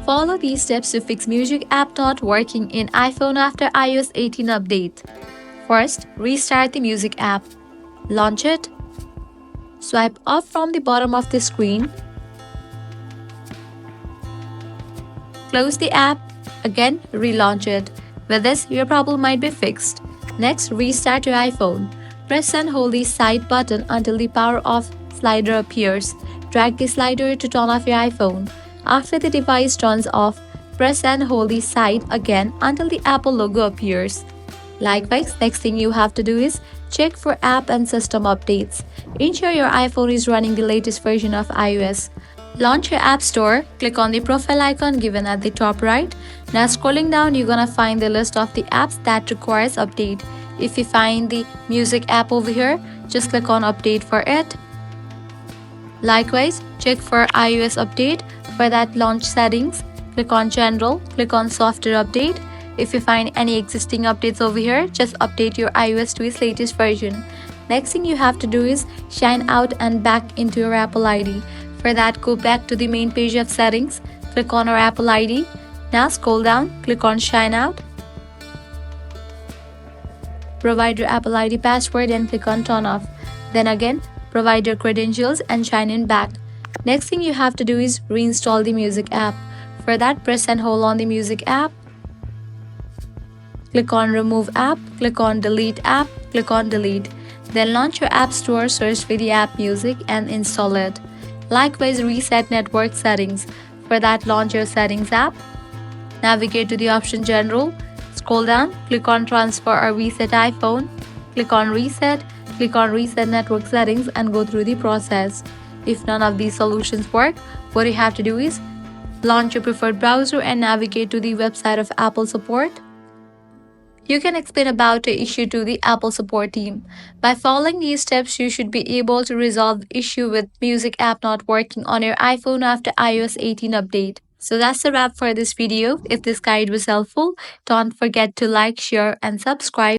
Follow these steps to fix music app not working in iPhone after iOS 18 update. First, restart the music app. Launch it. Swipe up from the bottom of the screen. Close the app. Again, relaunch it. With this, your problem might be fixed. Next, restart your iPhone. Press and hold the side button until the power off slider appears. Drag the slider to turn off your iPhone. After the device turns off, press and hold the side again until the Apple logo appears. Likewise, next thing you have to do is check for app and system updates. Ensure your iPhone is running the latest version of iOS. Launch your App Store, click on the profile icon given at the top right. Now scrolling down, you're gonna find the list of the apps that requires update. If you find the music app over here, just click on update for it. Likewise, check for iOS update. For that, launch settings, click on general, click on software update. If you find any existing updates over here, just update your iOS to its latest version. Next thing you have to do is shine out and back into your Apple ID. For that, go back to the main page of settings, click on our Apple ID. Now scroll down, click on Shine Out. Provide your Apple ID password and click on Turn Off. Then again, provide your credentials and shine in back. Next thing you have to do is reinstall the music app. For that, press and hold on the music app. Click on Remove App, click on Delete App, click on Delete. Then launch your App Store, search for the app Music and install it. Likewise, reset network settings. For that, launch your Settings app. Navigate to the option General. Scroll down, click on Transfer or Reset iPhone. Click on Reset Network Settings and go through the process. If none of these solutions work, what you have to do is launch your preferred browser and navigate to the website of Apple Support. You can explain about the issue to the Apple support team. By following these steps, you should be able to resolve the issue with music app not working on your iPhone after iOS 18 update. So that's a wrap for this video. If this guide was helpful, don't forget to like, share, and subscribe.